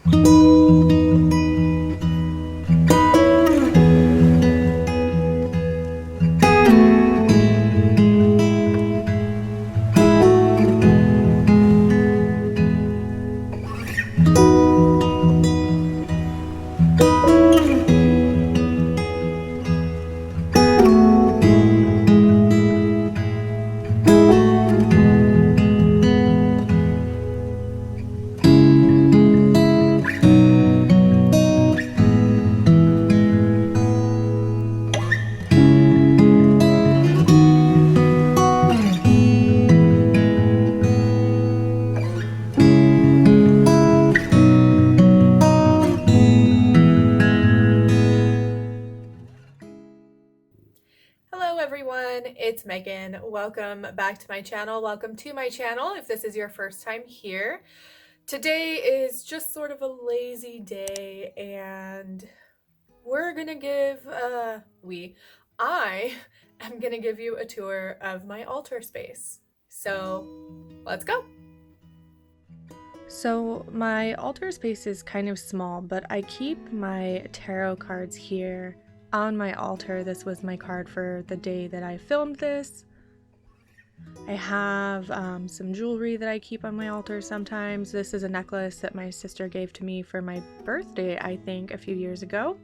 Hello everyone, it's Megan. Welcome back to my channel. Welcome to my channel if this is your first time here. Today is just sort of a lazy day and we're gonna give, I am gonna give you a tour of my altar space. So let's go. So my altar space is kind of small, but I keep my tarot cards here on my altar. This was my card for the day that I filmed this. I have some jewelry that I keep on my altar sometimes. This is a necklace that my sister gave to me for my birthday, I think, a few years ago.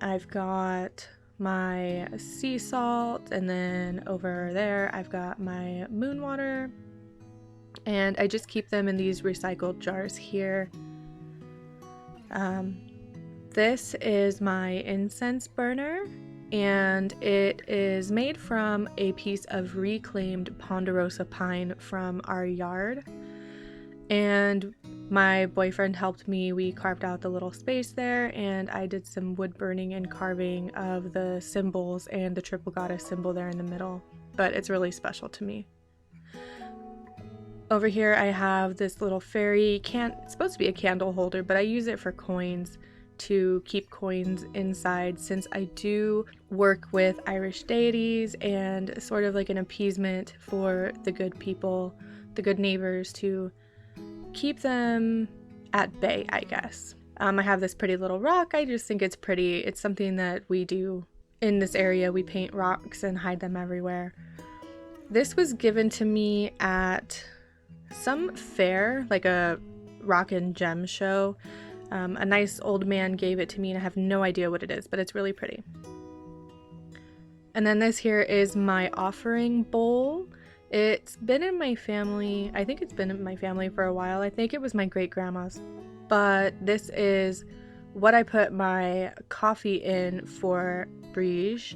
I've got my sea salt, and then over there I've got my moon water, and I just keep them in these recycled jars here. This is my incense burner, and it is made from a piece of reclaimed ponderosa pine from our yard, and my boyfriend helped me. We carved out the little space there, and I did some wood burning and carving of the symbols and the triple goddess symbol there in the middle, but it's really special to me. Over here I have this little fairy it's supposed to be a candle holder, but I use it for coins, to keep coins inside, since I do work with Irish deities and sort of like an appeasement for the good people, the good neighbors, to keep them at bay, I guess. I have this pretty little rock. I just think it's pretty. It's something that we do in this area. We paint rocks and hide them everywhere. This was given to me at some fair, like a rock and gem show. A nice old man gave it to me, and I have no idea what it is, but it's really pretty. And then this here is my offering bowl. It's been in my family. I think it's been in my family for a while. I think it was my great-grandma's. But this is what I put my coffee in for Briege.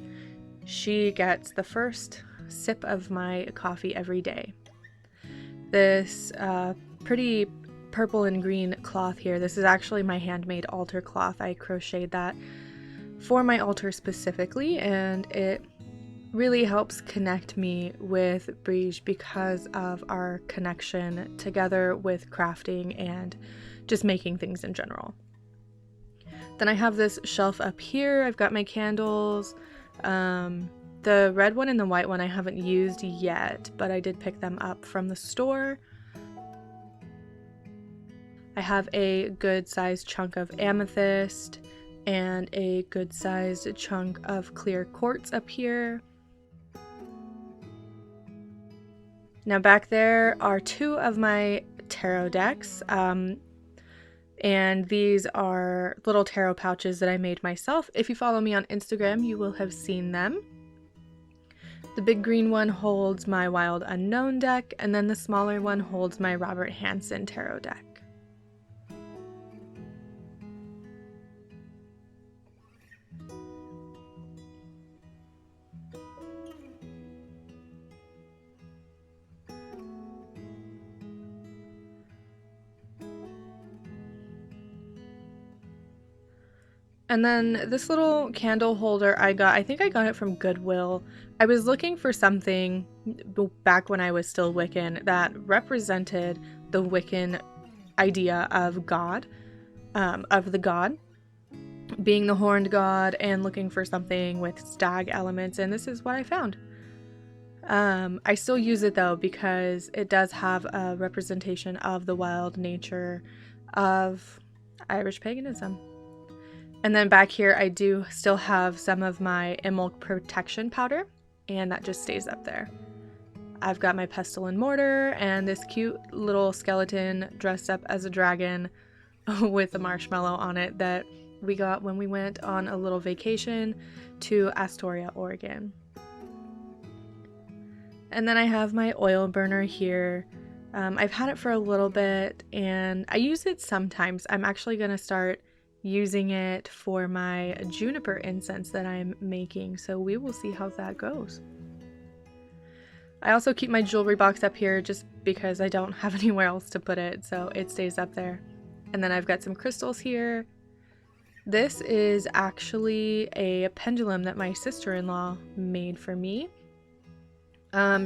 She gets the first sip of my coffee every day. This pretty purple and green cloth here, this is actually my handmade altar cloth. I crocheted that for my altar specifically, and it really helps connect me with Briege because of our connection together with crafting and just making things in general. Then I have this shelf up here. I've got my candles. The red one and the white one I haven't used yet, but I did pick them up from the store. I have a good sized chunk of amethyst and a good sized chunk of clear quartz up here. Now back there are two of my tarot decks, and these are little tarot pouches that I made myself. If you follow me on Instagram, you will have seen them. The big green one holds my Wild Unknown deck, and then the smaller one holds my Robert Hansen tarot deck. And then this little candle holder I think I got it from Goodwill. I was looking for something back when I was still Wiccan that represented the Wiccan idea of God, of the god, being the horned god, and looking for something with stag elements, and this is what I found. I still use it though because it does have a representation of the wild nature of Irish paganism. And then back here I do still have some of my Imulk protection powder, and that just stays up there. I've got my pestle and mortar and this cute little skeleton dressed up as a dragon with a marshmallow on it that we got when we went on a little vacation to Astoria, Oregon. And then I have my oil burner here. I've had it for a little bit and I use it sometimes. I'm actually going to start using it for my juniper incense that I'm making, so we will see how that goes. I also keep my jewelry box up here just because I don't have anywhere else to put it, so it stays up there. And then I've got some crystals here. This is actually a pendulum that my sister-in-law made for me.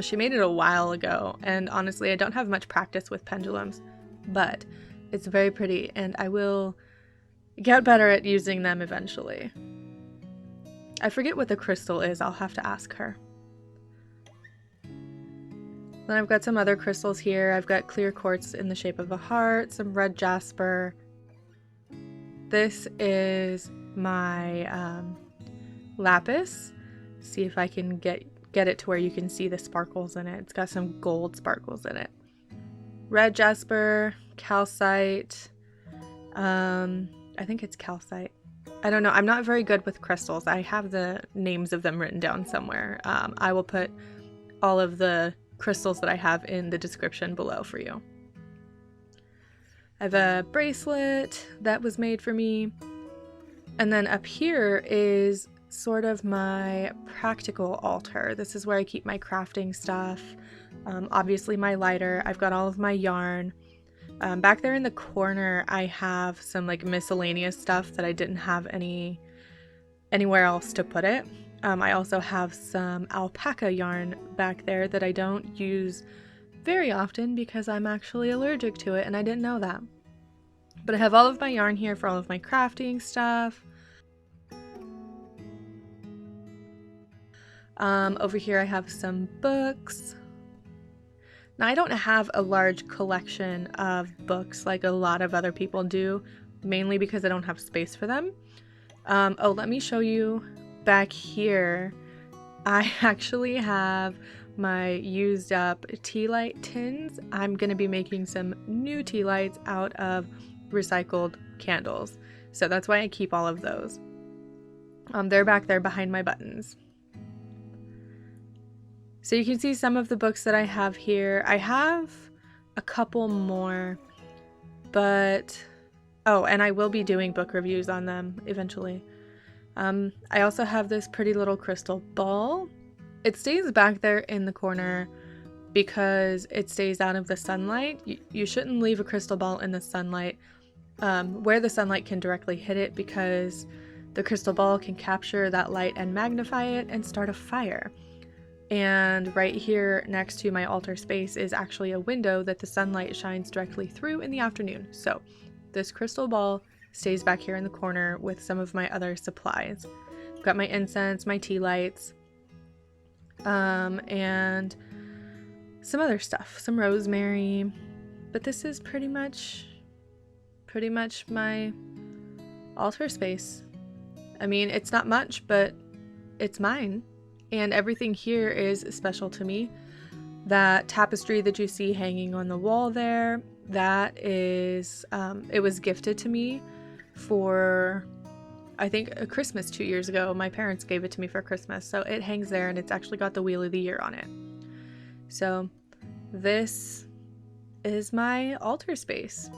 She made it a while ago, and honestly I don't have much practice with pendulums, but it's very pretty and I will get better at using them eventually. I forget what the crystal is, I'll have to ask her. Then I've got some other crystals here. I've got clear quartz in the shape of a heart, some red jasper. This is my lapis. See if I can get it to where you can see the sparkles in it. It's got some gold sparkles in it. Red jasper, calcite. I think it's calcite. I don't know. I'm not very good with crystals. I have the names of them written down somewhere. I will put all of the crystals that I have in the description below for you. I have a bracelet that was made for me. And then up here is sort of my practical altar. This is where I keep my crafting stuff. Obviously my lighter. I've got all of my yarn. Back there in the corner I have some like miscellaneous stuff that I didn't have anywhere else to put it. I also have some alpaca yarn back there that I don't use very often because I'm actually allergic to it and I didn't know that. But I have all of my yarn here for all of my crafting stuff. Over here I have some books. Now I don't have a large collection of books like a lot of other people do, mainly because I don't have space for them. Oh, let me show you back here. I actually have my used up tea light tins. I'm going to be making some new tea lights out of recycled candles. So that's why I keep all of those. They're back there behind my buttons. So you can see some of the books that I have here. I have a couple more, but oh, and I will be doing book reviews on them eventually. I also have this pretty little crystal ball. It stays back there in the corner because it stays out of the sunlight. You shouldn't leave a crystal ball in the sunlight where the sunlight can directly hit it, because the crystal ball can capture that light and magnify it and start a fire. And right here next to my altar space is actually a window that the sunlight shines directly through in the afternoon. So this crystal ball stays back here in the corner with some of my other supplies. I've got my incense, my tea lights, and some other stuff, some rosemary. But this is pretty much my altar space. I mean, it's not much, but it's mine. And everything here is special to me. That tapestry that you see hanging on the wall there, that is, it was gifted to me for, I think, a Christmas 2 years ago. My parents gave it to me for Christmas, so it hangs there and it's actually got the Wheel of the Year on it. So this is my altar space.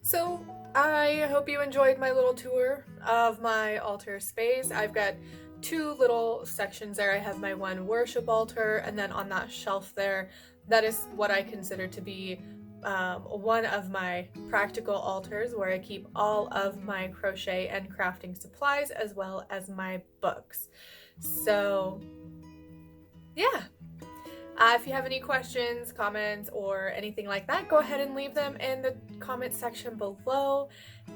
So I hope you enjoyed my little tour of my altar space. I've got two little sections there. I have my one worship altar, and then on that shelf there, that is what I consider to be one of my practical altars, where I keep all of my crochet and crafting supplies as well as my books. So yeah, If you have any questions, comments, or anything like that, go ahead and leave them in the comment section below,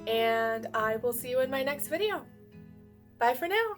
and I will see you in my next video. Bye for now.